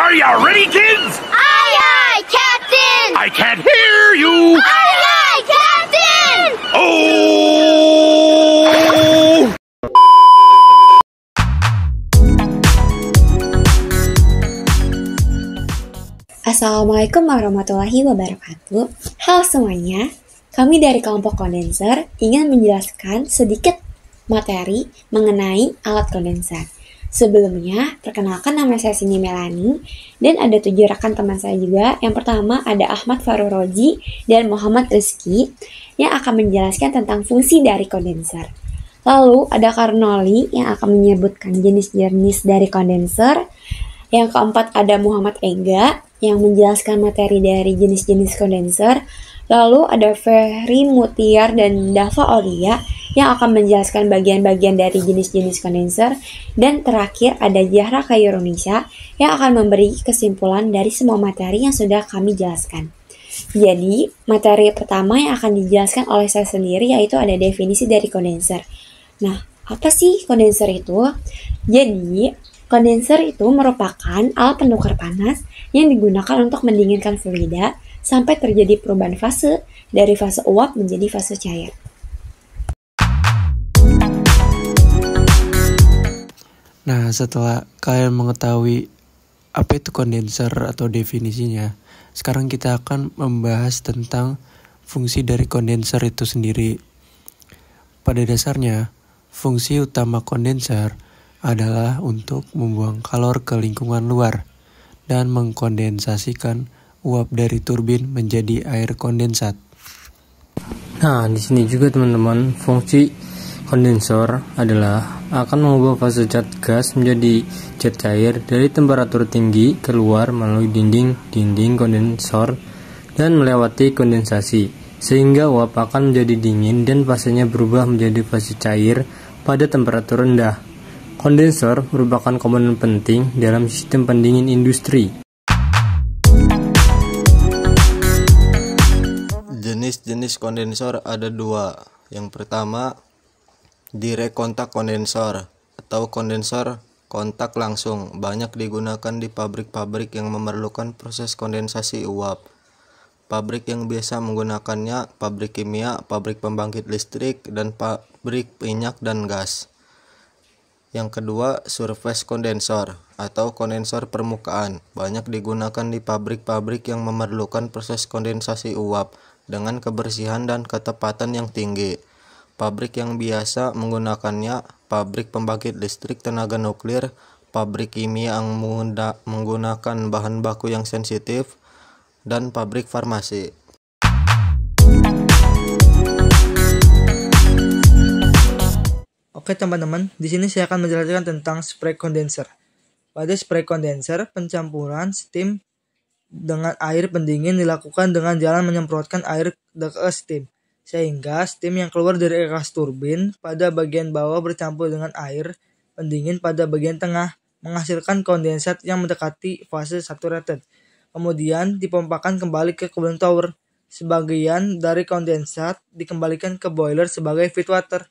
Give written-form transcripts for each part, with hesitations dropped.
Are you ready, kids? Aye, aye, Captain! I can't hear you. Aye, aye, Captain! Oh! Assalamualaikum warahmatullahi wabarakatuh. Halo semuanya, kami dari kelompok kondenser ingin menjelaskan sedikit materi mengenai alat kondenser. Sebelumnya, perkenalkan nama saya Cindy Melani dan ada 7 rekan teman saya juga. Yang pertama ada Ahmad Faruroji dan Muhammad Rizky yang akan menjelaskan tentang fungsi dari kondenser. Lalu ada Karnoli yang akan menyebutkan jenis-jenis dari kondenser. Yang keempat ada Muhammad Ega yang menjelaskan materi dari jenis-jenis kondenser. Lalu ada Ferry Mutiar dan Dava Aulia yang akan menjelaskan bagian-bagian dari jenis-jenis kondenser. Dan terakhir ada Zahra Khairunnisa yang akan memberi kesimpulan dari semua materi yang sudah kami jelaskan. Jadi, materi pertama yang akan dijelaskan oleh saya sendiri yaitu ada definisi dari kondenser. Nah, apa sih kondenser itu? Jadi, kondenser itu merupakan alat penukar panas yang digunakan untuk mendinginkan fluida sampai terjadi perubahan fase dari fase uap menjadi fase cair. Nah, setelah kalian mengetahui apa itu kondenser atau definisinya, sekarang kita akan membahas tentang fungsi dari kondenser itu sendiri. Pada dasarnya, fungsi utama kondenser adalah untuk membuang kalor ke lingkungan luar dan mengkondensasikan uap dari turbin menjadi air kondensat. Nah, di sini juga teman-teman, fungsi kondensor adalah akan mengubah fase zat gas menjadi zat cair dari temperatur tinggi keluar melalui dinding kondensor dan melewati kondensasi, sehingga uap akan menjadi dingin dan fasenya berubah menjadi fase cair pada temperatur rendah. Kondensor merupakan komponen penting dalam sistem pendingin industri. Jenis-jenis kondensor ada 2. Yang pertama, direct kontak kondensor atau kondensor kontak langsung. Banyak digunakan di pabrik-pabrik yang memerlukan proses kondensasi uap. Pabrik yang biasa menggunakannya pabrik kimia, pabrik pembangkit listrik, dan pabrik minyak dan gas. Yang kedua, surface kondensor atau kondensor permukaan. Banyak digunakan di pabrik-pabrik yang memerlukan proses kondensasi uap dengan kebersihan dan ketepatan yang tinggi. Pabrik yang biasa menggunakannya pabrik pembangkit listrik tenaga nuklir, pabrik kimia yang menggunakan bahan baku yang sensitif, dan pabrik farmasi. Oke teman-teman, di sini saya akan menjelaskan tentang spray condenser. Pada spray condenser, pencampuran steam dengan air pendingin dilakukan dengan jalan menyemprotkan air ke steam, sehingga steam yang keluar dari gas turbin pada bagian bawah bercampur dengan air pendingin pada bagian tengah, menghasilkan kondensat yang mendekati fase saturated. Kemudian dipompakan kembali ke cooling tower. Sebagian dari kondensat dikembalikan ke boiler sebagai feed water.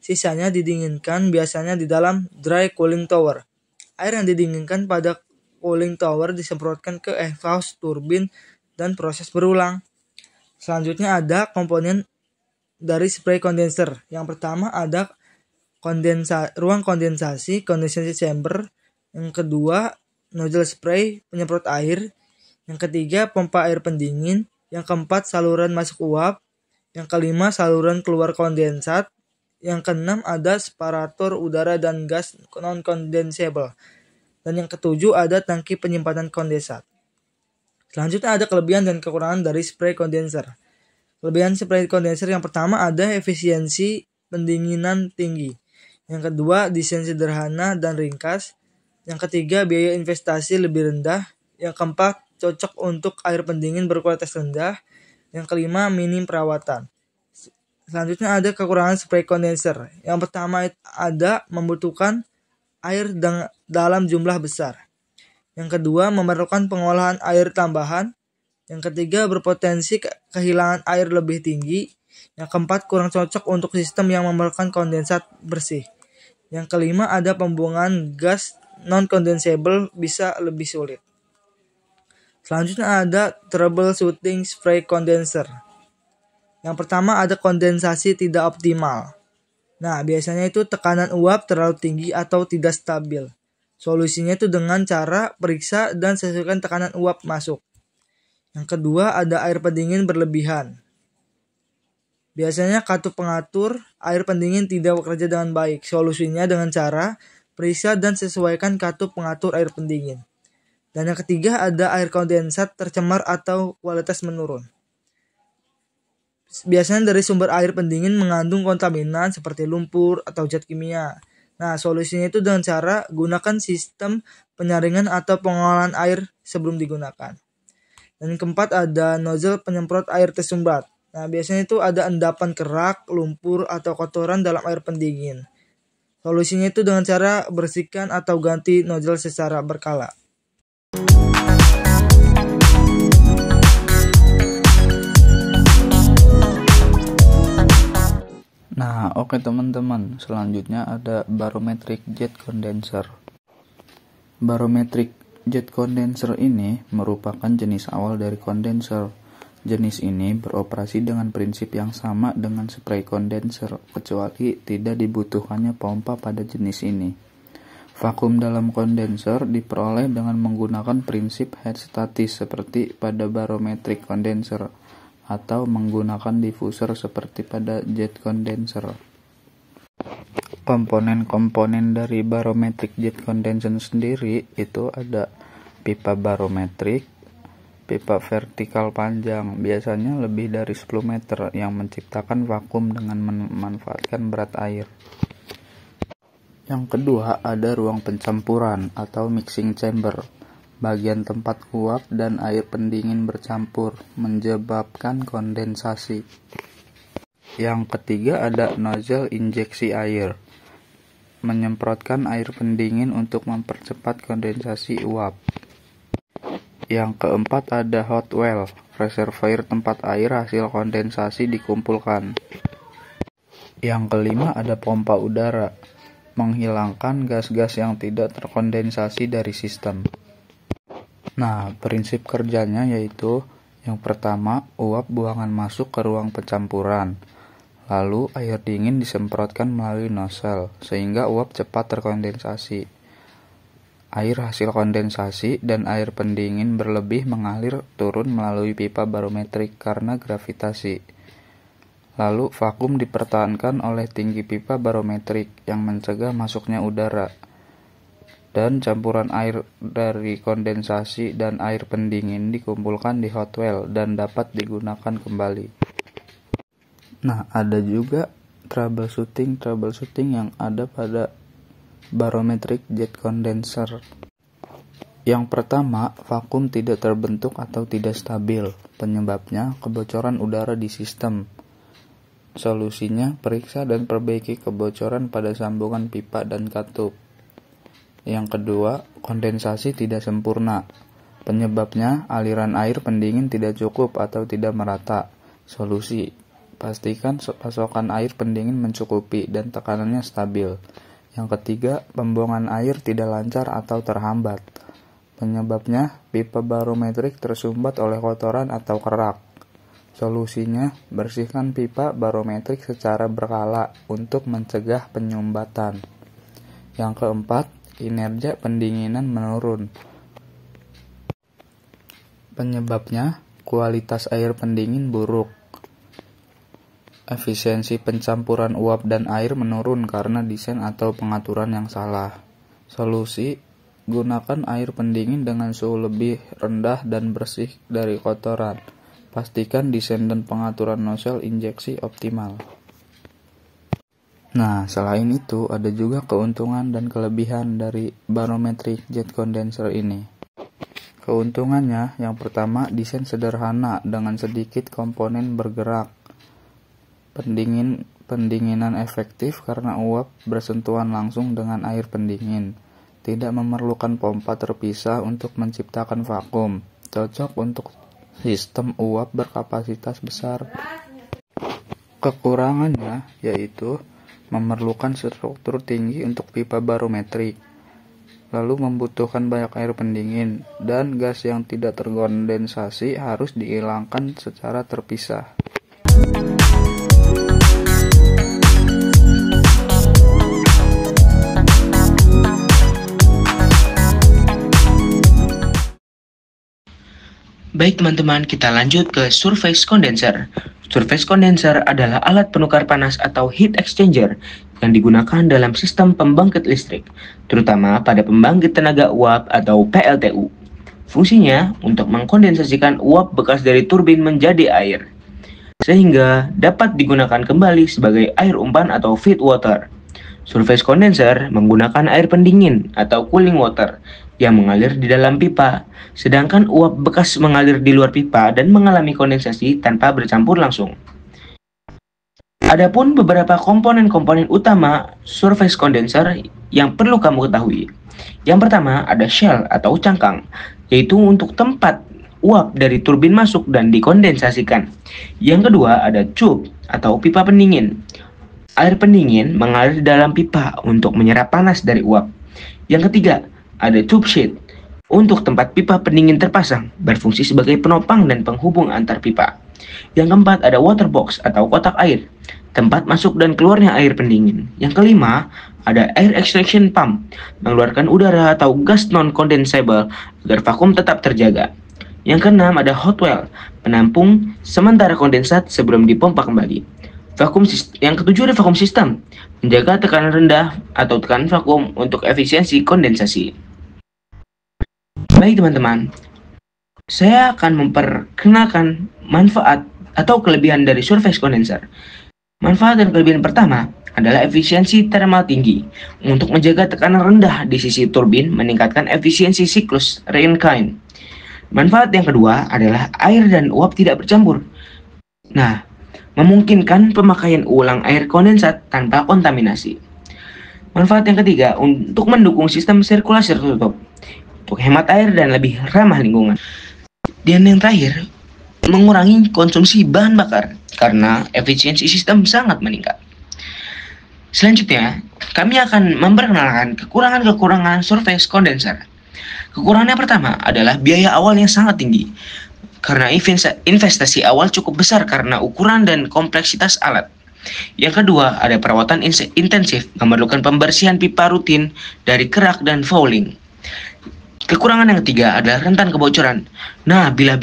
Sisanya didinginkan biasanya di dalam dry cooling tower. Air yang didinginkan pada cooling tower disemprotkan ke exhaust turbin dan proses berulang. Selanjutnya ada komponen dari spray condenser. Yang pertama ada ruang kondensasi, condensation chamber. Yang kedua, nozzle spray, penyemprot air. Yang ketiga, pompa air pendingin. Yang keempat, saluran masuk uap. Yang kelima, saluran keluar kondensat. Yang keenam, ada separator udara dan gas non-condensable. Dan yang ketujuh, ada tangki penyimpanan kondensat. Selanjutnya ada kelebihan dan kekurangan dari spray condenser. Kelebihan spray condenser yang pertama ada efisiensi pendinginan tinggi. Yang kedua, desain sederhana dan ringkas. Yang ketiga, biaya investasi lebih rendah. Yang keempat, cocok untuk air pendingin berkualitas rendah. Yang kelima, minim perawatan. Selanjutnya ada kekurangan spray condenser. Yang pertama ada membutuhkan air dalam jumlah besar. Yang kedua, memerlukan pengolahan air tambahan. Yang ketiga, berpotensi kehilangan air lebih tinggi. Yang keempat, kurang cocok untuk sistem yang memerlukan kondensat bersih. Yang kelima, ada pembuangan gas non-condensable bisa lebih sulit. Selanjutnya ada troubleshooting spray condenser. Yang pertama ada kondensasi tidak optimal. Nah, biasanya itu tekanan uap terlalu tinggi atau tidak stabil. Solusinya itu dengan cara periksa dan sesuaikan tekanan uap masuk. Yang kedua ada air pendingin berlebihan. Biasanya katup pengatur air pendingin tidak bekerja dengan baik. Solusinya dengan cara periksa dan sesuaikan katup pengatur air pendingin. Dan yang ketiga ada air kondensat tercemar atau kualitas menurun. Biasanya dari sumber air pendingin mengandung kontaminan seperti lumpur atau zat kimia. Nah, solusinya itu dengan cara gunakan sistem penyaringan atau pengolahan air sebelum digunakan. Dan yang keempat ada nozzle penyemprot air tersumbat. Nah, biasanya itu ada endapan kerak, lumpur, atau kotoran dalam air pendingin. Solusinya itu dengan cara bersihkan atau ganti nozzle secara berkala. Nah, oke teman-teman, selanjutnya ada barometric jet condenser. Barometric jet condenser ini merupakan jenis awal dari kondenser. Jenis ini beroperasi dengan prinsip yang sama dengan spray condenser, kecuali tidak dibutuhkannya pompa pada jenis ini. Vakum dalam kondenser diperoleh dengan menggunakan prinsip head statis seperti pada barometric condenser, atau menggunakan diffuser seperti pada jet condenser. Komponen-komponen dari barometric jet condenser sendiri itu ada pipa barometrik, pipa vertikal panjang, biasanya lebih dari 10 meter, yang menciptakan vakum dengan memanfaatkan berat air. Yang kedua ada ruang pencampuran atau mixing chamber, bagian tempat uap dan air pendingin bercampur, menyebabkan kondensasi. Yang ketiga ada nozzle injeksi air, menyemprotkan air pendingin untuk mempercepat kondensasi uap. Yang keempat ada hot well, reservoir tempat air hasil kondensasi dikumpulkan. Yang kelima ada pompa udara, menghilangkan gas-gas yang tidak terkondensasi dari sistem. Nah, prinsip kerjanya yaitu yang pertama, uap buangan masuk ke ruang pencampuran. Lalu, air dingin disemprotkan melalui nozzle, sehingga uap cepat terkondensasi. Air hasil kondensasi dan air pendingin berlebih mengalir turun melalui pipa barometrik karena gravitasi. Lalu, vakum dipertahankan oleh tinggi pipa barometrik yang mencegah masuknya udara. Dan campuran air dari kondensasi dan air pendingin dikumpulkan di hot well dan dapat digunakan kembali. Nah, ada juga troubleshooting yang ada pada barometric jet condenser. Yang pertama, vakum tidak terbentuk atau tidak stabil. Penyebabnya kebocoran udara di sistem. Solusinya, periksa dan perbaiki kebocoran pada sambungan pipa dan katup. Yang kedua, kondensasi tidak sempurna. Penyebabnya, aliran air pendingin tidak cukup atau tidak merata. Solusi, pastikan pasokan air pendingin mencukupi dan tekanannya stabil. Yang ketiga, pembuangan air tidak lancar atau terhambat. Penyebabnya, pipa barometrik tersumbat oleh kotoran atau kerak. Solusinya, bersihkan pipa barometrik secara berkala untuk mencegah penyumbatan. Yang keempat, kinerja pendinginan menurun. Penyebabnya, kualitas air pendingin buruk. Efisiensi pencampuran uap dan air menurun karena desain atau pengaturan yang salah. Solusi, gunakan air pendingin dengan suhu lebih rendah dan bersih dari kotoran. Pastikan desain dan pengaturan nozzle injeksi optimal. Nah, selain itu ada juga keuntungan dan kelebihan dari barometric jet condenser ini. Keuntungannya, yang pertama, desain sederhana dengan sedikit komponen bergerak. Pendinginan efektif karena uap bersentuhan langsung dengan air pendingin. Tidak memerlukan pompa terpisah untuk menciptakan vakum. Cocok untuk sistem uap berkapasitas besar. Kekurangannya yaitu memerlukan struktur tinggi untuk pipa barometrik. lalu membutuhkan banyak air pendingin, dan gas yang tidak terkondensasi harus dihilangkan secara terpisah. Baik teman-teman, kita lanjut ke surface condenser. Surface condenser adalah alat penukar panas atau heat exchanger yang digunakan dalam sistem pembangkit listrik, terutama pada pembangkit tenaga uap atau PLTU. Fungsinya untuk mengkondensasikan uap bekas dari turbin menjadi air, sehingga dapat digunakan kembali sebagai air umpan atau feed water. Surface condenser menggunakan air pendingin atau cooling water yang mengalir di dalam pipa, sedangkan uap bekas mengalir di luar pipa dan mengalami kondensasi tanpa bercampur langsung. Adapun beberapa komponen-komponen utama surface condenser yang perlu kamu ketahui. Yang pertama ada shell atau cangkang, yaitu untuk tempat uap dari turbin masuk dan dikondensasikan. Yang kedua ada tube atau pipa pendingin. Air pendingin mengalir di dalam pipa untuk menyerap panas dari uap. Yang ketiga ada tube sheet, untuk tempat pipa pendingin terpasang, berfungsi sebagai penopang dan penghubung antar pipa. Yang keempat ada water box atau kotak air, tempat masuk dan keluarnya air pendingin. Yang kelima ada air extraction pump, mengeluarkan udara atau gas non-condensable agar vakum tetap terjaga. Yang keenam ada hot well, penampung sementara kondensat sebelum dipompa kembali. Yang ketujuh ada vakum system, menjaga tekanan rendah atau tekanan vakum untuk efisiensi kondensasi. Baik teman-teman, saya akan memperkenalkan manfaat atau kelebihan dari surface condenser. Manfaat dan kelebihan pertama adalah efisiensi thermal tinggi untuk menjaga tekanan rendah di sisi turbin, meningkatkan efisiensi siklus Rankine. Manfaat yang kedua adalah air dan uap tidak bercampur. Nah, memungkinkan pemakaian ulang air kondensat tanpa kontaminasi. Manfaat yang ketiga untuk mendukung sistem sirkulasi tertutup, untuk hemat air dan lebih ramah lingkungan. Dan yang terakhir, mengurangi konsumsi bahan bakar karena efisiensi sistem sangat meningkat. Selanjutnya, kami akan memperkenalkan kekurangan-kekurangan surface condenser. Kekurangannya pertama adalah biaya awal yang sangat tinggi, karena investasi awal cukup besar karena ukuran dan kompleksitas alat. Yang kedua, ada perawatan intensif, memerlukan pembersihan pipa rutin dari kerak dan fouling. Kekurangan yang ketiga adalah rentan kebocoran. Nah, bila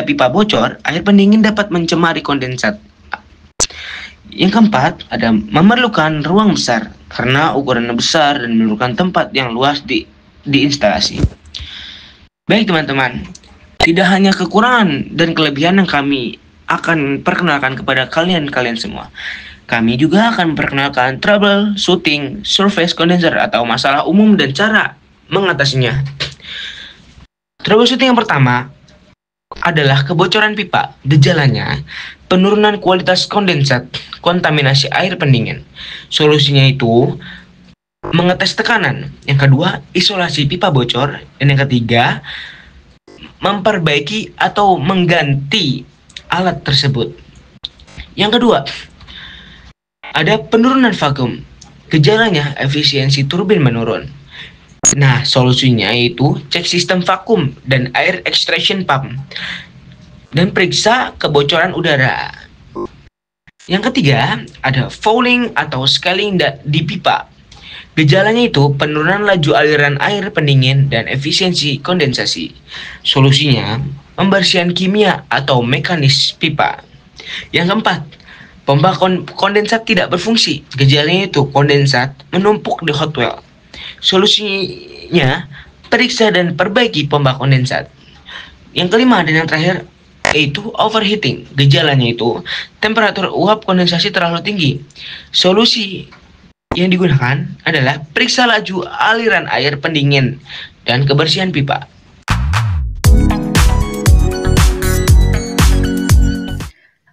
pipa bocor, air pendingin dapat mencemari kondensat. Yang keempat, ada memerlukan ruang besar karena ukurannya besar dan memerlukan tempat yang luas di instalasi. Baik teman-teman, tidak hanya kekurangan dan kelebihan yang kami akan perkenalkan kepada kalian semua. Kami juga akan memperkenalkan troubleshooting surface condenser atau masalah umum dan cara mengatasinya. Troubleshooting yang pertama adalah kebocoran pipa. Gejalanya, penurunan kualitas kondensat, kontaminasi air pendingin. Solusinya itu mengetes tekanan. Yang kedua, isolasi pipa bocor. Dan yang ketiga, memperbaiki atau mengganti alat tersebut. Yang kedua, ada penurunan vakum. Gejalanya, efisiensi turbin menurun. Nah, solusinya yaitu cek sistem vakum dan air extraction pump dan periksa kebocoran udara. Yang ketiga, ada fouling atau scaling di pipa. Gejalanya itu penurunan laju aliran air pendingin dan efisiensi kondensasi. Solusinya, pembersihan kimia atau mekanis pipa. Yang keempat, pompa kondensat tidak berfungsi. Gejalanya itu kondensat menumpuk di hot well. Solusinya, periksa dan perbaiki pompa kondensat. Yang kelima dan yang terakhir yaitu overheating. Gejalanya itu temperatur uap kondensasi terlalu tinggi. Solusi yang digunakan adalah periksa laju aliran air pendingin dan kebersihan pipa.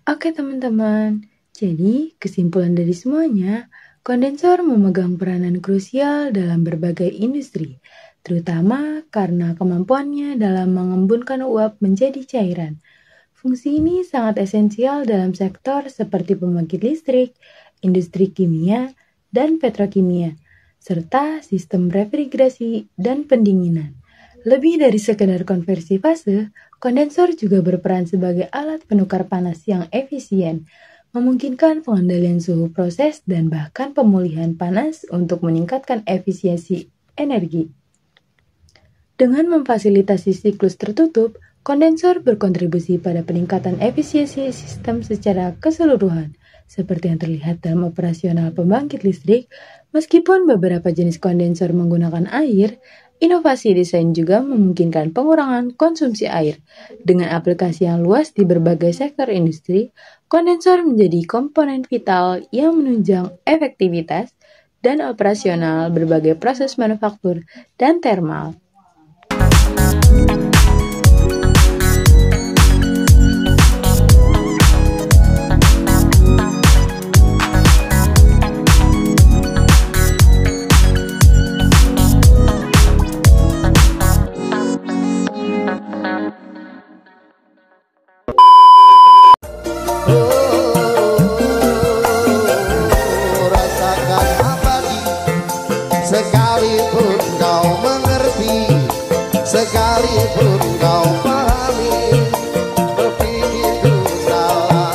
Oke teman-teman, jadi kesimpulan dari semuanya, kondensor memegang peranan krusial dalam berbagai industri, terutama karena kemampuannya dalam mengembunkan uap menjadi cairan. Fungsi ini sangat esensial dalam sektor seperti pembangkit listrik, industri kimia, dan petrokimia. serta sistem refrigerasi dan pendinginan. Lebih dari sekedar konversi fase, kondensor juga berperan sebagai alat penukar panas yang efisien, memungkinkan pengendalian suhu proses dan bahkan pemulihan panas untuk meningkatkan efisiensi energi. Dengan memfasilitasi siklus tertutup, kondensor berkontribusi pada peningkatan efisiensi sistem secara keseluruhan, seperti yang terlihat dalam operasional pembangkit listrik. Meskipun beberapa jenis kondensor menggunakan air, inovasi desain juga memungkinkan pengurangan konsumsi air. Dengan aplikasi yang luas di berbagai sektor industri, kondensor menjadi komponen vital yang menunjang efektivitas dan operasional berbagai proses manufaktur dan termal. Sekalipun kau mengerti, sekalipun kau pahami, berpikirku salah.